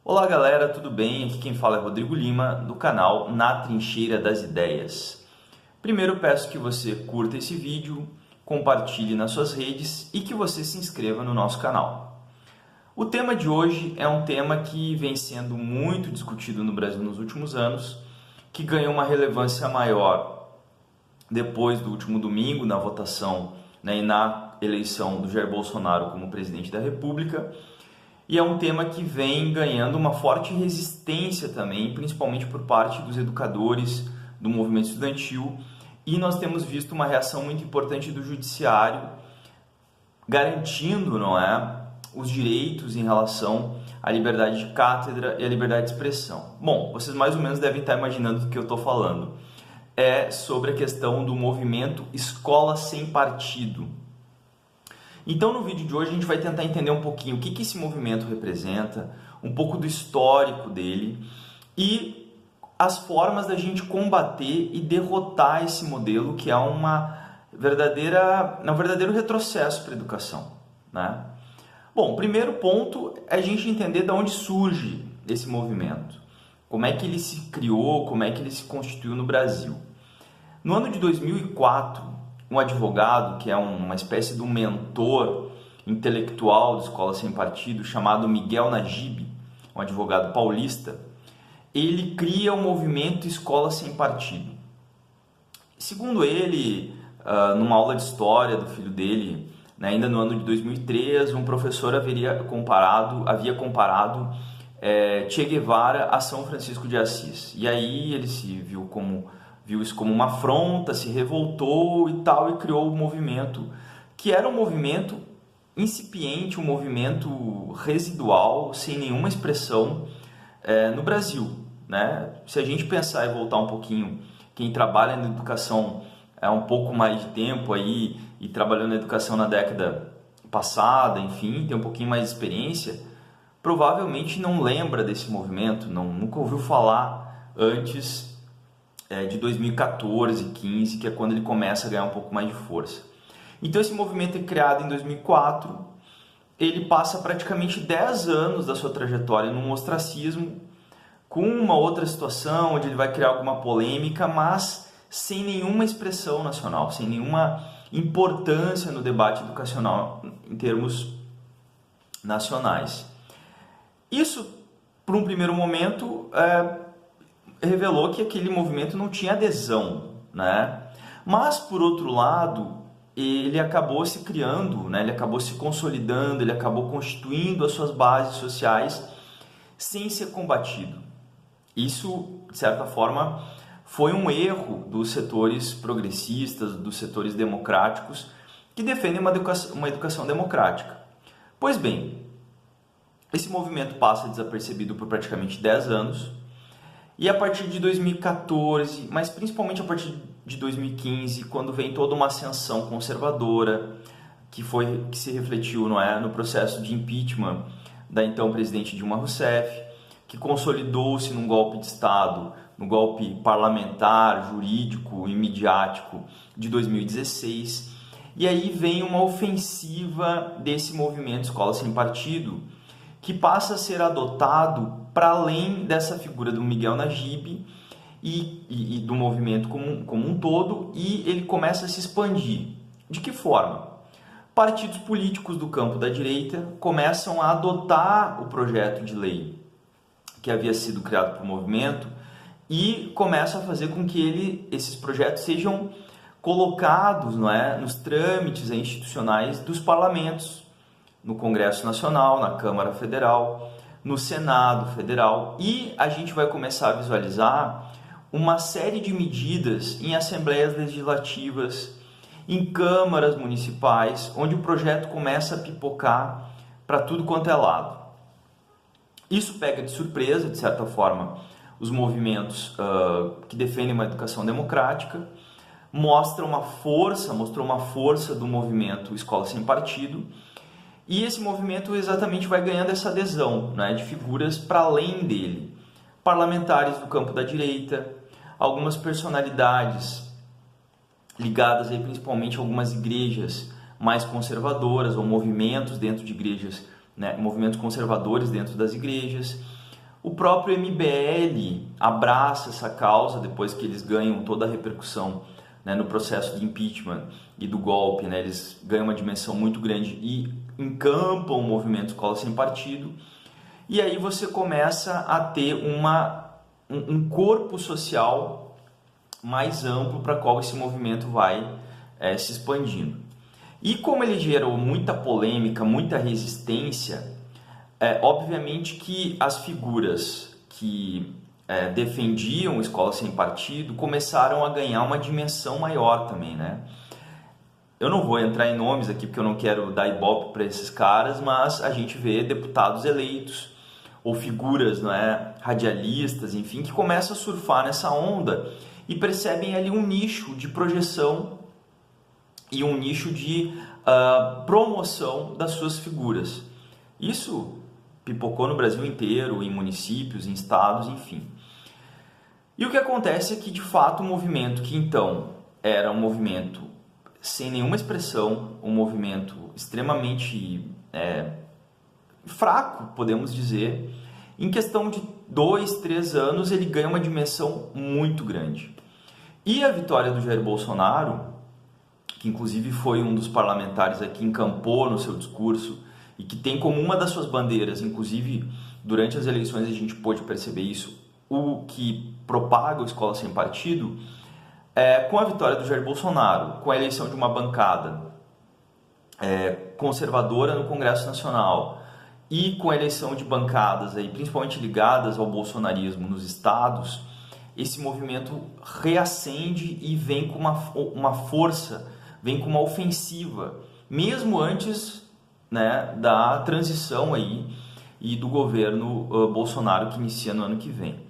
Olá galera, tudo bem? Aqui quem fala é Rodrigo Lima, do canal Na Trincheira das Ideias. Primeiro peço que você curta esse vídeo, compartilhe nas suas redes e que você se inscreva no nosso canal. O tema de hoje é um tema que vem sendo muito discutido no Brasil nos últimos anos, que ganhou uma relevância maior depois do último domingo, na votação e na eleição do Jair Bolsonaro como presidente da República. E é um tema que vem ganhando uma forte resistência também, principalmente por parte dos educadores do movimento estudantil. E nós temos visto uma reação muito importante do judiciário, garantindo, os direitos em relação à liberdade de cátedra e à liberdade de expressão. Bom, vocês mais ou menos devem estar imaginando do que eu estou falando. É sobre a questão do movimento Escola Sem Partido. Então, no vídeo de hoje, a gente vai tentar entender um pouquinho o que esse movimento representa, um pouco do histórico dele e as formas da gente combater e derrotar esse modelo que é um verdadeiro retrocesso para a educação, né? Bom, o primeiro ponto é a gente entender de onde surge esse movimento, como é que ele se criou, como é que ele se constituiu no Brasil. No ano de 2004, um advogado, que é uma espécie de um mentor intelectual da Escola Sem Partido, chamado Miguel Najib, um advogado paulista, ele cria o movimento Escola Sem Partido. Segundo ele, numa aula de história do filho dele, ainda no ano de 2003, um professor havia comparado Che Guevara a São Francisco de Assis. E aí ele viu isso como uma afronta, se revoltou e tal, e criou o movimento, que era um movimento incipiente, um movimento residual, sem nenhuma expressão no Brasil, né? Se a gente pensar e voltar um pouquinho, quem trabalha na educação há um pouco mais de tempo aí, e trabalhou na educação na década passada, enfim, tem um pouquinho mais de experiência, provavelmente não lembra desse movimento, nunca ouviu falar antes de 2014, 15, que é quando ele começa a ganhar um pouco mais de força. Então esse movimento é criado em 2004, ele passa praticamente 10 anos da sua trajetória num ostracismo, com uma outra situação onde ele vai criar alguma polêmica, mas sem nenhuma expressão nacional, sem nenhuma importância no debate educacional em termos nacionais. Isso, por um primeiro momento, revelou que aquele movimento não tinha adesão, né? Mas, por outro lado, ele acabou se criando, ele acabou se consolidando, ele acabou constituindo as suas bases sociais sem ser combatido. Isso, de certa forma, foi um erro dos setores progressistas, dos setores democráticos, que defendem uma educação democrática. Pois bem, esse movimento passa desapercebido por praticamente 10 anos, e a partir de 2014, mas principalmente a partir de 2015, quando vem toda uma ascensão conservadora, que se refletiu no processo de impeachment da então presidente Dilma Rousseff, que consolidou-se num golpe de Estado, no golpe parlamentar, jurídico e midiático de 2016. E aí vem uma ofensiva desse movimento Escola Sem Partido, que passa a ser adotado para além dessa figura do Miguel Najib e do movimento como um todo, e ele começa a se expandir. De que forma? Partidos políticos do campo da direita começam a adotar o projeto de lei que havia sido criado pelo movimento e começam a fazer com que esses projetos sejam colocados nos trâmites institucionais dos parlamentos, no Congresso Nacional, na Câmara Federal, no Senado Federal, e a gente vai começar a visualizar uma série de medidas em assembleias legislativas, em câmaras municipais, onde o projeto começa a pipocar para tudo quanto é lado. Isso pega de surpresa, de certa forma, os movimentos que defendem uma educação democrática, mostrou uma força do movimento Escola Sem Partido, e esse movimento exatamente vai ganhando essa adesão de figuras para além dele. Parlamentares do campo da direita, algumas personalidades ligadas aí principalmente a algumas igrejas mais conservadoras ou movimentos dentro de igrejas, movimentos conservadores dentro das igrejas, O próprio MBL abraça essa causa depois que eles ganham toda a repercussão, né, no processo de impeachment e do golpe, né, eles ganham uma dimensão muito grande e encampam o movimento Escola Sem Partido. E aí você começa a ter um corpo social mais amplo para qual esse movimento vai se expandindo. E como ele gerou muita polêmica, muita resistência, obviamente que as figuras que defendiam Escola Sem Partido começaram a ganhar uma dimensão maior também, né? Eu não vou entrar em nomes aqui porque eu não quero dar ibope para esses caras, mas a gente vê deputados eleitos ou figuras, não é, radialistas, enfim, que começam a surfar nessa onda e percebem ali um nicho de projeção e um nicho de promoção das suas figuras. Isso pipocou no Brasil inteiro, em municípios, em estados, enfim. E o que acontece é que, de fato, o movimento que então era um movimento sem nenhuma expressão, um movimento extremamente fraco, podemos dizer, em questão de 2, 3 anos ele ganha uma dimensão muito grande. E a vitória do Jair Bolsonaro, que inclusive foi um dos parlamentares aqui, encampou no seu discurso e que tem como uma das suas bandeiras, inclusive durante as eleições a gente pôde perceber isso, o que propaga a Escola Sem Partido, com a vitória do Jair Bolsonaro, com a eleição de uma bancada conservadora no Congresso Nacional e com a eleição de bancadas, aí, principalmente ligadas ao bolsonarismo nos estados, esse movimento reacende e vem com uma força, vem com uma ofensiva, mesmo antes, né, da transição aí e do governo Bolsonaro que inicia no ano que vem.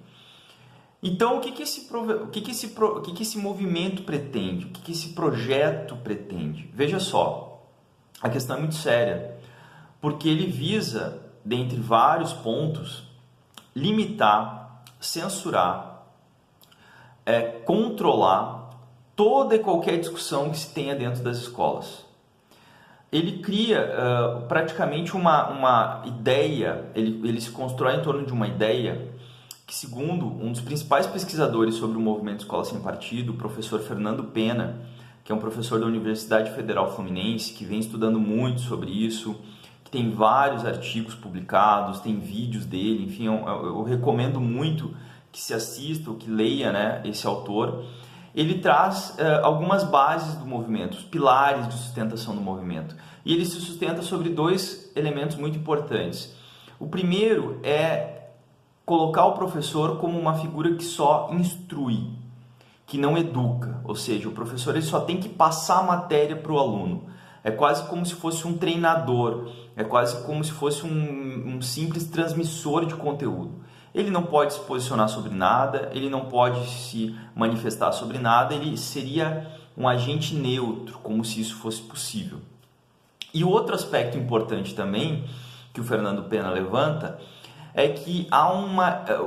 Então, o que esse movimento pretende? O que esse projeto pretende? Veja só, a questão é muito séria, porque ele visa, dentre vários pontos, limitar, censurar, controlar toda e qualquer discussão que se tenha dentro das escolas. Ele cria praticamente uma ideia, ele se constrói em torno de uma ideia que, segundo um dos principais pesquisadores sobre o movimento Escola Sem Partido, o professor Fernando Pena, que é um professor da Universidade Federal Fluminense, que vem estudando muito sobre isso, que tem vários artigos publicados, tem vídeos dele, enfim, eu recomendo muito que se assista ou que leia, né, esse autor. Ele traz algumas bases do movimento, os pilares de sustentação do movimento. E ele se sustenta sobre 2 elementos muito importantes. O primeiro é colocar o professor como uma figura que só instrui, que não educa, ou seja, o professor ele só tem que passar a matéria para o aluno. É quase como se fosse um treinador, é quase como se fosse um simples transmissor de conteúdo. Ele não pode se posicionar sobre nada, ele não pode se manifestar sobre nada, ele seria um agente neutro, como se isso fosse possível. E o outro aspecto importante também, que o Fernando Pena levanta, é que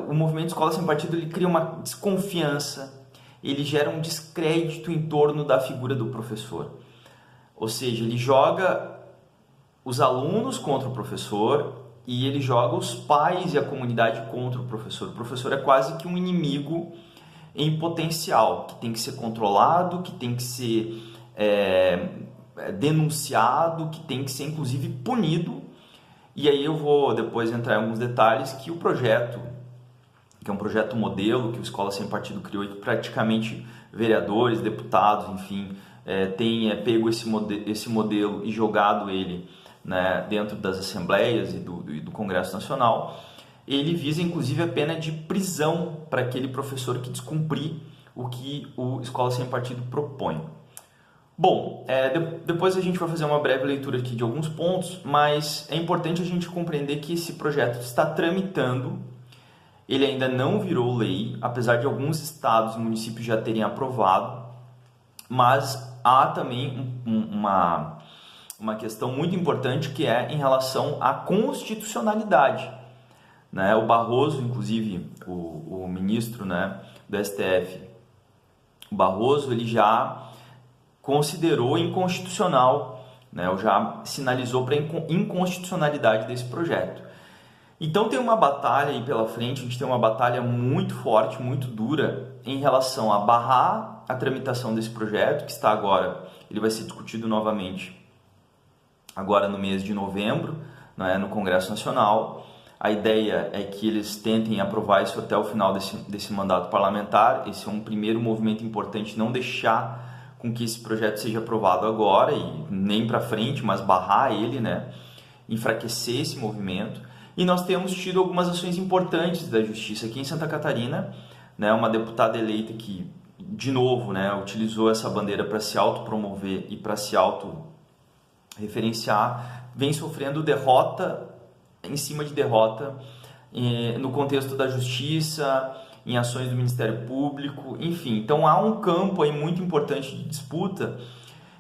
o movimento Escola Sem Partido ele cria uma desconfiança, ele gera um descrédito em torno da figura do professor. Ou seja, ele joga os alunos contra o professor e ele joga os pais e a comunidade contra o professor. O professor é quase que um inimigo em potencial, que tem que ser controlado, que tem que ser denunciado, que tem que ser inclusive punido. E aí eu vou depois entrar em alguns detalhes que o projeto, que é um projeto modelo que o Escola Sem Partido criou e que praticamente vereadores, deputados, enfim, tem pego esse modelo e jogado ele, né, dentro das assembleias e do Congresso Nacional. Ele visa inclusive a pena de prisão para aquele professor que descumprir o que o Escola Sem Partido propõe. Bom, depois a gente vai fazer uma breve leitura aqui de alguns pontos, mas é importante a gente compreender que esse projeto está tramitando, ele ainda não virou lei, apesar de alguns estados e municípios já terem aprovado, mas há também uma questão muito importante que é em relação à constitucionalidade. Né? O Barroso, inclusive o ministro, né, do STF, o Barroso, ele já considerou inconstitucional, né, ou já sinalizou para a inconstitucionalidade desse projeto. Então tem uma batalha aí pela frente, a gente tem uma batalha muito forte, muito dura em relação a barrar a tramitação desse projeto, que está agora, ele vai ser discutido novamente agora no mês de novembro, né, no Congresso Nacional. A ideia é que eles tentem aprovar isso até o final desse mandato parlamentar. Esse é um primeiro movimento importante, não deixar com que esse projeto seja aprovado agora e nem para frente, mas barrar ele, né, enfraquecer esse movimento. E nós temos tido algumas ações importantes da Justiça aqui em Santa Catarina, né, uma deputada eleita que, de novo, né, utilizou essa bandeira para se autopromover e para se autorreferenciar, vem sofrendo derrota em cima de derrota no contexto da Justiça, em ações do Ministério Público, enfim. Então há um campo aí muito importante de disputa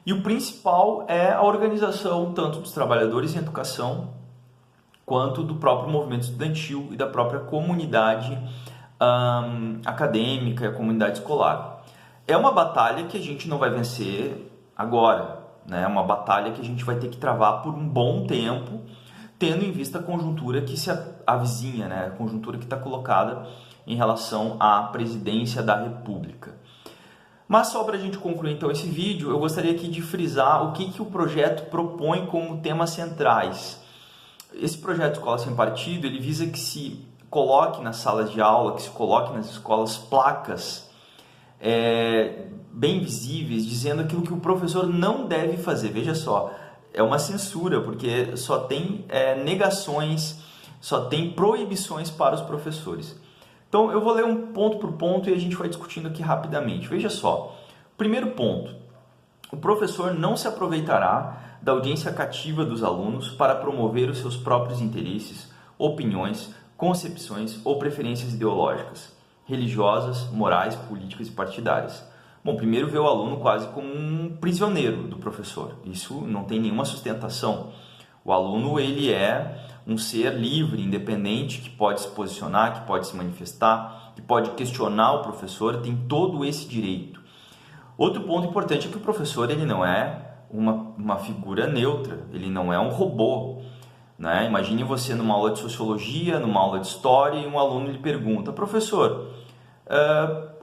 e o principal é a organização tanto dos trabalhadores em educação quanto do próprio movimento estudantil e da própria comunidade acadêmica e a comunidade escolar. É uma batalha que a gente não vai vencer agora, né? É uma batalha que a gente vai ter que travar por um bom tempo, tendo em vista a conjuntura que se avizinha, né? A conjuntura que está colocada em relação à presidência da República. Mas só para a gente concluir então esse vídeo, eu gostaria aqui de frisar o que o projeto propõe como temas centrais. Esse projeto Escola Sem Partido, ele visa que se coloque nas salas de aula, que se coloque nas escolas placas bem visíveis, dizendo aquilo que o professor não deve fazer. Veja só, é uma censura, porque só tem negações, só tem proibições para os professores. Então eu vou ler um ponto por ponto e a gente vai discutindo aqui rapidamente. Veja só, primeiro ponto, o professor não se aproveitará da audiência cativa dos alunos para promover os seus próprios interesses, opiniões, concepções ou preferências ideológicas, religiosas, morais, políticas e partidárias. Bom, primeiro vê o aluno quase como um prisioneiro do professor. Isso não tem nenhuma sustentação. O aluno, ele é um ser livre, independente, que pode se posicionar, que pode se manifestar, que pode questionar o professor, tem todo esse direito. Outro ponto importante é que o professor, ele não é uma figura neutra, ele não é um robô, né? Imagine você numa aula de sociologia, numa aula de história, e um aluno lhe pergunta: professor,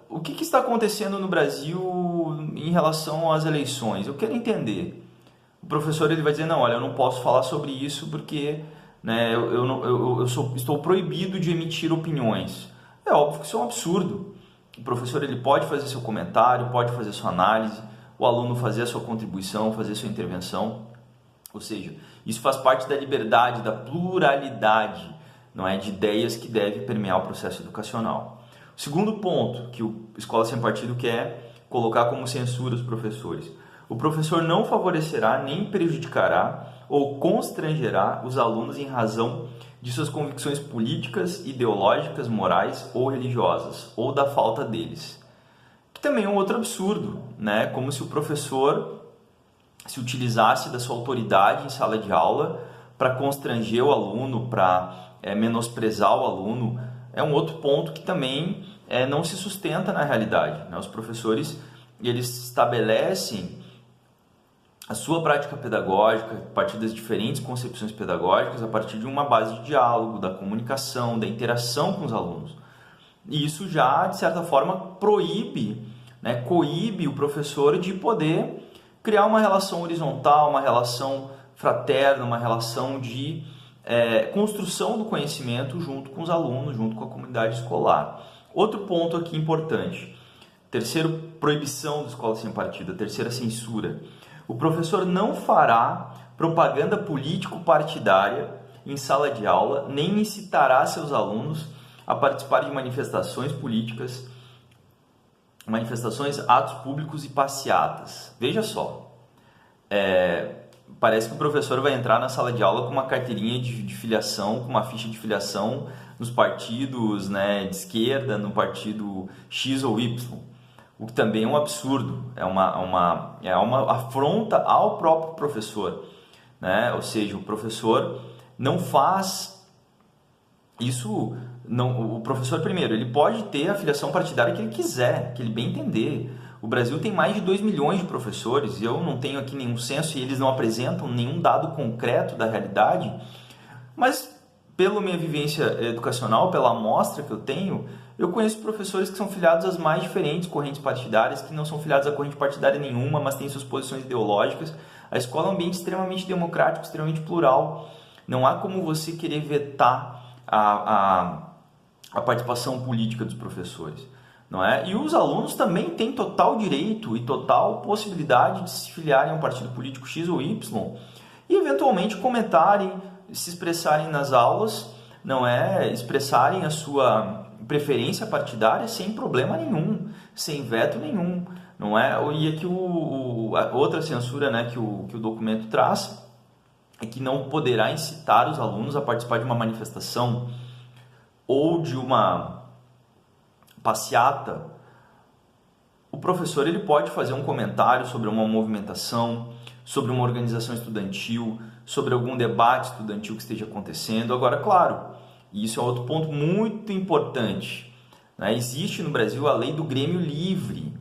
o que está acontecendo no Brasil em relação às eleições? Eu quero entender. O professor, ele vai dizer: não, olha, eu não posso falar sobre isso porque, né, estou proibido de emitir opiniões. É óbvio que isso é um absurdo. O professor, ele pode fazer seu comentário, pode fazer sua análise, o aluno fazer a sua contribuição, fazer sua intervenção. Ou seja, isso faz parte da liberdade, da pluralidade, não é, de ideias que deve permear o processo educacional. O segundo ponto que o Escola Sem Partido quer colocar como censura os professores: o professor não favorecerá nem prejudicará ou constrangerá os alunos em razão de suas convicções políticas, ideológicas, morais ou religiosas, ou da falta deles. Que também é um outro absurdo, né? Como se o professor se utilizasse da sua autoridade em sala de aula para constranger o aluno, para menosprezar o aluno. É um outro ponto que também não se sustenta na realidade, né? Os professores, eles estabelecem a sua prática pedagógica a partir das diferentes concepções pedagógicas, a partir de uma base de diálogo, da comunicação, da interação com os alunos. E isso já, de certa forma, proíbe, né, coíbe o professor de poder criar uma relação horizontal, uma relação fraterna, uma relação de construção do conhecimento junto com os alunos, junto com a comunidade escolar. Outro ponto aqui importante, terceiro, proibição da Escola Sem Partido, a terceira, censura. O professor não fará propaganda político-partidária em sala de aula, nem incitará seus alunos a participar de manifestações políticas, manifestações, atos públicos e passeatas. Veja só, parece que o professor vai entrar na sala de aula com uma carteirinha de filiação, com uma ficha de filiação nos partidos, né, de esquerda, no partido X ou Y. O que também é um absurdo, é uma afronta ao próprio professor, né? Ou seja, o professor não faz isso. Não, o professor, primeiro, ele pode ter a filiação partidária que ele quiser, que ele bem entender. O Brasil tem mais de 2 milhões de professores, e eu não tenho aqui nenhum censo e eles não apresentam nenhum dado concreto da realidade, mas pela minha vivência educacional, pela amostra que eu tenho, eu conheço professores que são filiados às mais diferentes correntes partidárias, que não são filiados a corrente partidária nenhuma, mas têm suas posições ideológicas. A escola é um ambiente extremamente democrático, extremamente plural. Não há como você querer vetar a participação política dos professores, não é? E os alunos também têm total direito e total possibilidade de se filiarem a um partido político X ou Y e eventualmente comentarem, se expressarem nas aulas, não é? Expressarem a sua preferência partidária sem problema nenhum, sem veto nenhum, não é? E aqui a outra censura, né, que o documento traz é que não poderá incitar os alunos a participar de uma manifestação ou de uma passeata. O professor ele pode fazer um comentário sobre uma movimentação, sobre uma organização estudantil, sobre algum debate estudantil que esteja acontecendo. Agora, claro, e isso é outro ponto muito importante, né? Existe no Brasil a lei do Grêmio Livre.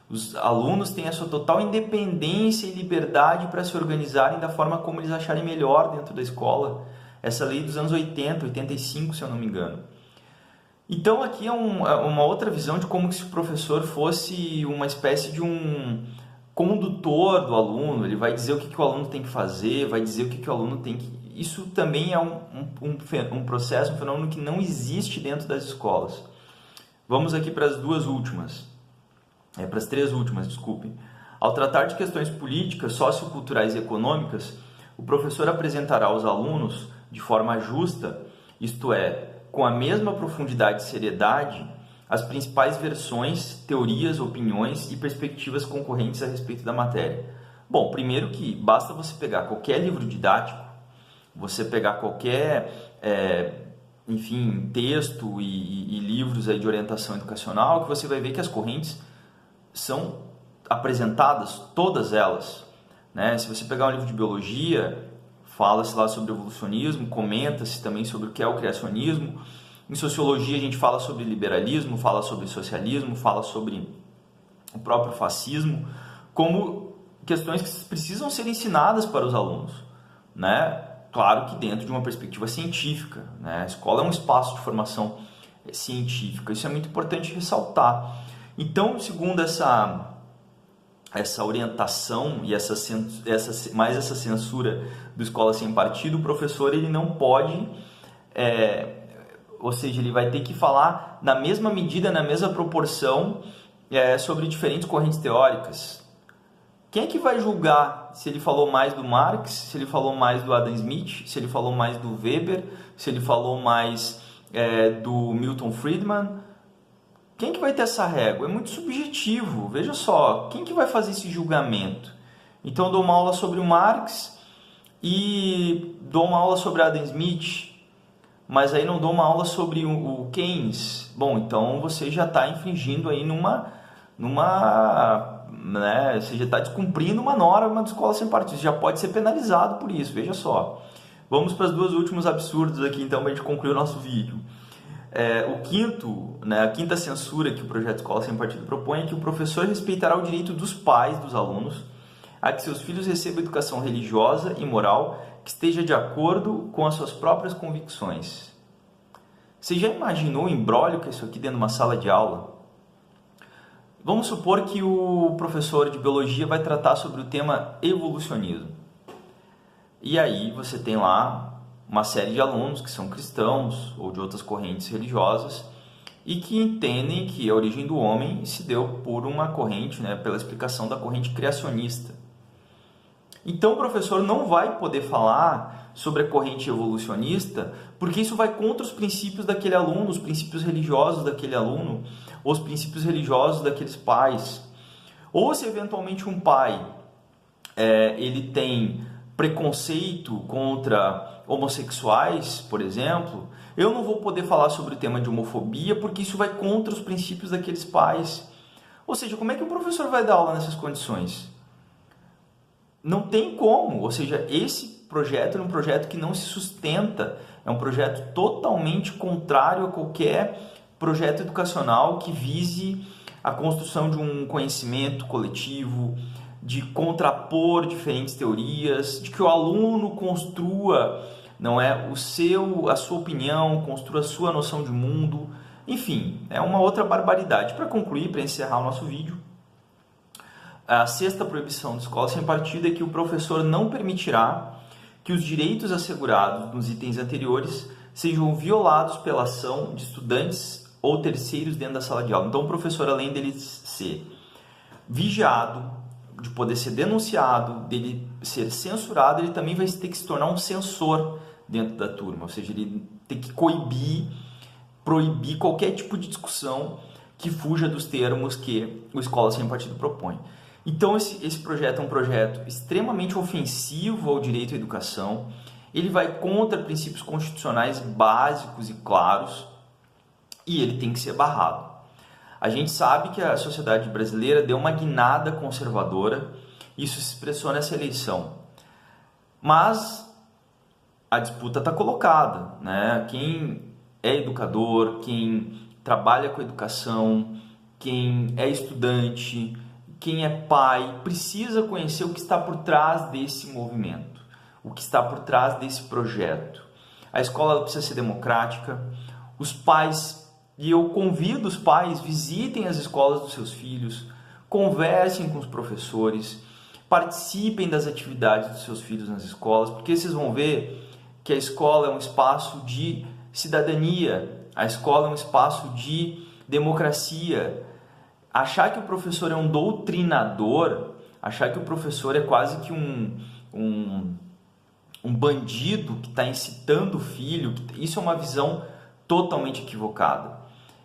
Os alunos têm a sua total independência e liberdade para se organizarem da forma como eles acharem melhor dentro da escola. Essa lei dos anos 80, 85, se eu não me engano. Então aqui é uma outra visão de como se o professor fosse uma espécie de um condutor do aluno. Ele vai dizer o que o aluno tem que fazer, vai dizer o que o aluno tem que... Isso também é um processo, um fenômeno que não existe dentro das escolas. Vamos aqui para as três últimas, desculpem. Ao tratar de questões políticas, socioculturais e econômicas, o professor apresentará aos alunos, de forma justa, isto é, com a mesma profundidade e seriedade, as principais versões, teorias, opiniões e perspectivas concorrentes a respeito da matéria. Bom, primeiro que basta você pegar qualquer livro didático, você pegar qualquer, texto e livros aí de orientação educacional, que você vai ver que as correntes são apresentadas, todas elas, né? Se você pegar um livro de biologia, fala-se lá sobre evolucionismo, comenta-se também sobre o que é o criacionismo. Em sociologia a gente fala sobre liberalismo, fala sobre socialismo, fala sobre o próprio fascismo, como questões que precisam ser ensinadas para os alunos, né? Claro que dentro de uma perspectiva científica, né? A escola é um espaço de formação científica, isso é muito importante ressaltar. Então, segundo essa orientação e essa censura do Escola Sem Partido, o professor ele não pode, ou seja, ele vai ter que falar na mesma medida, na mesma proporção sobre diferentes correntes teóricas. Quem é que vai julgar se ele falou mais do Marx, se ele falou mais do Adam Smith, se ele falou mais do Weber, se ele falou mais do Milton Friedman? Quem que vai ter essa régua? É muito subjetivo. Veja só, quem que vai fazer esse julgamento? Então, eu dou uma aula sobre o Marx e dou uma aula sobre Adam Smith, mas aí não dou uma aula sobre o Keynes. Bom, então você já está infringindo aí né, você já está descumprindo uma norma da Escola Sem Partido. Você já pode ser penalizado por isso, veja só. Vamos para os dois últimos absurdos aqui, então, para a gente concluir o nosso vídeo. A quinta censura que o projeto Escola Sem Partido propõe é que o professor respeitará o direito dos pais dos alunos a que seus filhos recebam educação religiosa e moral que esteja de acordo com as suas próprias convicções. Você já imaginou o imbróglio que é isso aqui dentro de uma sala de aula? Vamos supor que o professor de biologia vai tratar sobre o tema evolucionismo. E aí você tem lá uma série de alunos que são cristãos ou de outras correntes religiosas e que entendem que a origem do homem se deu por uma corrente, né, pela explicação da corrente criacionista. Então o professor não vai poder falar sobre a corrente evolucionista porque isso vai contra os princípios daquele aluno, os princípios religiosos daquele aluno, ou os princípios religiosos daqueles pais. Ou se eventualmente um pai ele tem preconceito contra homossexuais, por exemplo, eu não vou poder falar sobre o tema de homofobia porque isso vai contra os princípios daqueles pais. Ou seja, como é que o professor vai dar aula nessas condições? Não tem como. Ou seja, esse projeto é um projeto que não se sustenta, é um projeto totalmente contrário a qualquer projeto educacional que vise a construção de um conhecimento coletivo, de contrapor diferentes teorias, de que o aluno construa, não é a sua opinião, construa a sua noção de mundo, enfim, é uma outra barbaridade. Para concluir, para encerrar o nosso vídeo, a sexta proibição da escola sem partido é que o professor não permitirá que os direitos assegurados nos itens anteriores sejam violados pela ação de estudantes ou terceiros dentro da sala de aula. Então, o professor, além dele ser vigiado, de poder ser denunciado, dele ser censurado, ele também vai ter que se tornar um censor dentro da turma, ou seja, ele tem que proibir qualquer tipo de discussão que fuja dos termos que o Escola Sem Partido propõe. Então, esse projeto é um projeto extremamente ofensivo ao direito à educação, ele vai contra princípios constitucionais básicos e claros e ele tem que ser barrado. A gente sabe que a sociedade brasileira deu uma guinada conservadora, isso se expressou nessa eleição, mas a disputa está colocada, né? Quem é educador, quem trabalha com educação, quem é estudante, quem é pai, precisa conhecer o que está por trás desse movimento, o que está por trás desse projeto. A escola precisa ser democrática, os pais, e eu convido os pais, visitem as escolas dos seus filhos, conversem com os professores, participem das atividades dos seus filhos nas escolas, porque vocês vão ver que a escola é um espaço de cidadania, a escola é um espaço de democracia. Achar que o professor é um doutrinador, achar que o professor é quase que um bandido que está incitando o filho, isso é uma visão totalmente equivocada.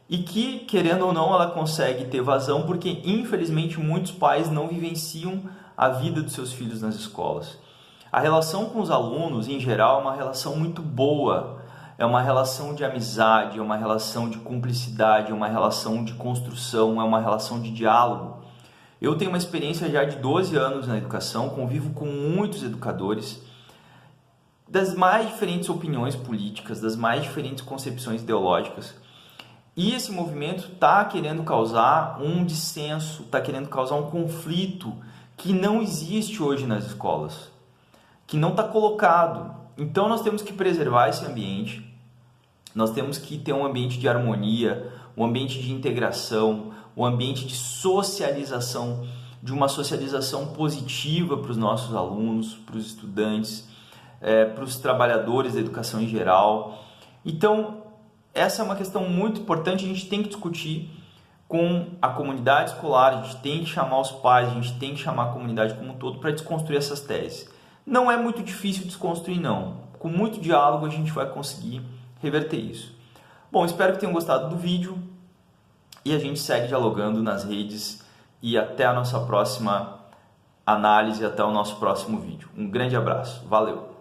E que, querendo ou não, ela consegue ter vazão porque, infelizmente, muitos pais não vivenciam a vida dos seus filhos nas escolas. A relação com os alunos, em geral, é uma relação muito boa. É uma relação de amizade, é uma relação de cumplicidade, é uma relação de construção, é uma relação de diálogo. Eu tenho uma experiência já de 12 anos na educação, convivo com muitos educadores das mais diferentes opiniões políticas, das mais diferentes concepções ideológicas. E esse movimento está querendo causar um dissenso, está querendo causar um conflito que não existe hoje nas escolas, que não está colocado. Então nós temos que preservar esse ambiente, nós temos que ter um ambiente de harmonia, um ambiente de integração, um ambiente de socialização, de uma socialização positiva para os nossos alunos, para os estudantes, para os trabalhadores da educação em geral. Então, essa é uma questão muito importante, a gente tem que discutir com a comunidade escolar, a gente tem que chamar os pais, a gente tem que chamar a comunidade como um todo para desconstruir essas teses. Não é muito difícil desconstruir, não. Com muito diálogo a gente vai conseguir reverter isso. Bom, espero que tenham gostado do vídeo e a gente segue dialogando nas redes e até a nossa próxima análise, até o nosso próximo vídeo. Um grande abraço, valeu!